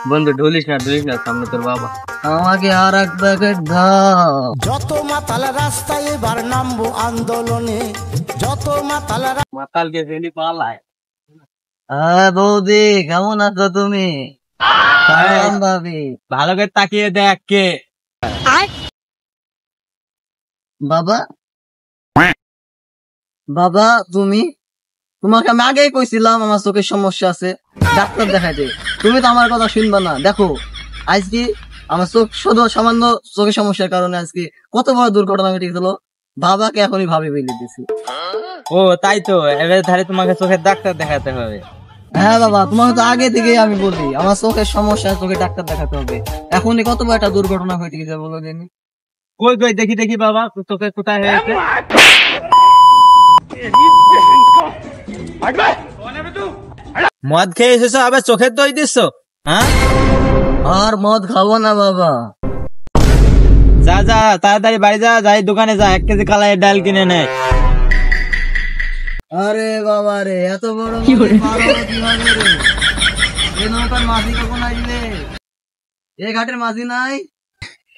বন্ধু ঢুলিস না সামনে তোর বাবা। আমাকে আর এক প্যাকেট দাও। যত মাতাল রাস্তায় এবার নামবো আন্দোলনে, যত মাতাল মাতালকে ফেলি পালায়। বৌদি কেমন আছো তুমি? ভাবি ভালো করে তাকিয়ে দেখ কে। বাবা বাবা তুমি, তোমাকে আমি আগেই কইছিলাম আমার চোখের সমস্যা আছে, ডাক্তার দেখাইতে। তুমি তো আমার কথা শুনবা না। দেখো আজকে আমার চোখ শুধু সামান্য চোখের সমস্যার কারণে আজকে কত বড় দুর্ঘটনা ঘটে গেল। বাবাকে এখনই ভাবি বলে দিছি। ও তাই তো, এবার তাহলে তোমাকে চোখের ডাক্তার দেখাতে হবে। হ্যাঁ বাবা, তোমাকে তো আগে থেকে আমি বলি আমার চোখের সমস্যা, চোখে ডাক্তার দেখাতে হবে। এখনই কত বড় একটা দুর্ঘটনা ঘটে গেছে বলো দিনি। কই কই দেখি বাবা, চোখে কোথায় হয়েছে? মদ খেয়ে এসেছো আবার চোখের দই দিচ্ছ? হ্যাঁ, আর মদ খাবো না বাবা। যা যা তাড়াতাড়ি বাড়ি যা, যাই দোকানে যা 1 কেজি কালাই ডাল কিনে নেয়। আরে বাবা রে, এত বড় নৌকার মাঝি কখন আসবে? এই ঘাটের মাঝি নাই?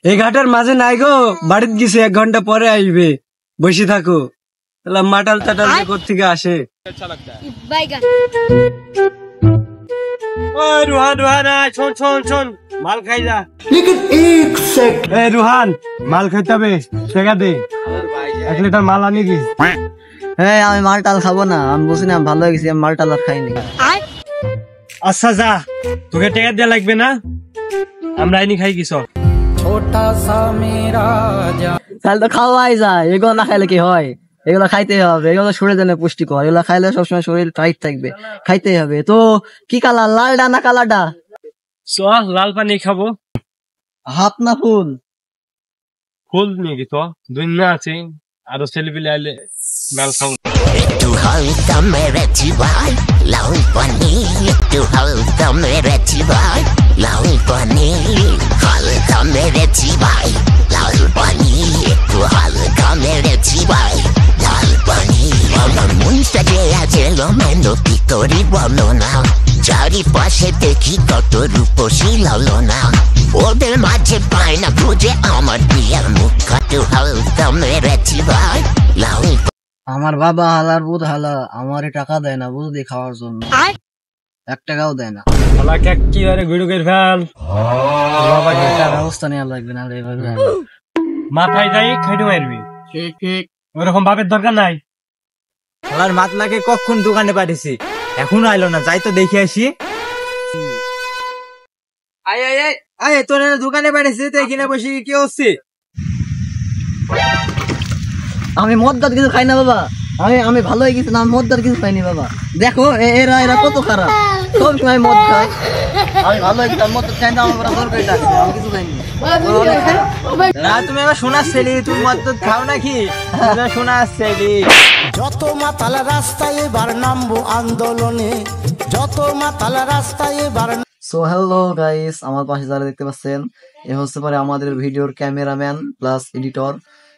এই ঘাটের মাঝে নাই গো, বাড়িতে গেছে, 1 ঘন্টা পরে আসবে। বসে থাকো। মাটাল টাটাল থেকে আসে। রুহান শোন মাল খাই যা। রুহান মাল খাইতে হবে, টাকা দে। 1 লিটার মাল আনি কি? হ্যাঁ আমি মাল টাল খাবো না, আমি বুঝি না ভালো হয়ে গেছি, আমি মাল টাল আর খাইনি। আচ্ছা যা, তোকে টাকা দেওয়া লাগবে না, আমরা আইনি খাই কিছু। তাহলে তো খাওয়াই যায়, এগুলো না খাইলে কি হয়? এগুলো খাইতে হবে, এগুলো শরীরের জন্য পুষ্টিকর, এগুলো খাইলে সবসময় শরীর টাইট থাকবে, খাইতেই হবে। তো কি কালার, লালডা না কালারডা? লাল পানি খাবো। হাফ না ফুল? ফুল নিয়ে গেছ, 2 না আছে, আরো ছেলে পেলে আইলে মাল খাবো। একটু হালকা মেরেছি ভাই লাল পানি, একটু হালকা মেরেছি ভাই লাল পানি, হালকা মেরেছি ভাই লাল পানি, একটু হালকা মেরেছি ভাই লাল পানি। আমার মনটা যে আছে লোমেলো, কি করি বলো না, চারিপাশে দেখি কত রূপসী ললনা, ওদের মাঝে পায় না বুঝে আমার বিয়ের মুখ, একটু হালকা মেরেছি ভাই লাল। আমার বাবা হালার বুধ হালা, আমারে টাকা দেয় না বুঝলি খাওয়ার জন্য, 1 টাকাও দেয় না। কি আরে গুড়ুকের ফেল, বাবাকে একটা ব্যবস্থা নেওয়া লাগবে না রে ভাই। মাথায় যাই খাইতে মারবি, ঠিক ওরকম বাপের দরকার নাই। আমার মাতলাকে কখন দোকানে পাঠিয়েছি, এখনো আইলো না, যাই তো দেখে আসি। আয় তোর দোকানে পাঠিয়েছি, তো এখানে বসে কি হচ্ছে? আমি মদ দাঁত কিছু খাই না বাবা, আমি ভালো হয়ে গেছি না, আমি মদ দাঁত কিছু খাইনি বাবা। দেখো এরা কত খারাপ, সব সময় মদ খায়। আমি ভালো হয়ে গেছি, মদ খাই না, আমার দরকার ডাকছে, আমি কিছু খাইনি। তুমি আবার শোনার ছেলে, তুমি মদ তো খাও নাকি? শোনার ছেলে। যত মাতাল রাস্তায় এবার নামবো আন্দোলনে, যত মাতাল রাস্তায় এবার। সো হ্যালো গাইস, আমার পাশে যারা দেখতে পাচ্ছেন এ হচ্ছে পরে আমাদের ভিডিওর ক্যামেরাম্যান প্লাস এডিটর।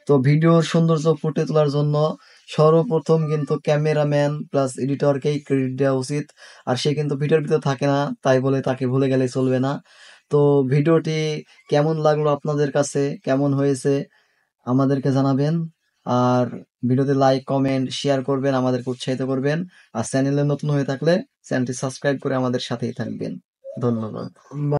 তো ভিডিওর সৌন্দর্য ফুটে তোলার জন্য সর্বপ্রথম কিন্তু ক্যামেরাম্যান প্লাস এডিটরকেই ক্রেডিট দেওয়া উচিত। আর সে কিন্তু ভিডিওর ভিতরে থাকে না, তাই বলে তাকে ভুলে গেলে চলবে না। তো ভিডিওটি কেমন লাগলো আপনাদের কাছে, কেমন হয়েছে আমাদেরকে জানাবেন। আর ভিডিওতে লাইক কমেন্ট শেয়ার করবেন, আমাদেরকে উৎসাহিত করবেন। আর চ্যানেলে নতুন হয়ে থাকলে চ্যানেলটি সাবস্ক্রাইব করে আমাদের সাথেই থাকবেন। ধন্যবাদ।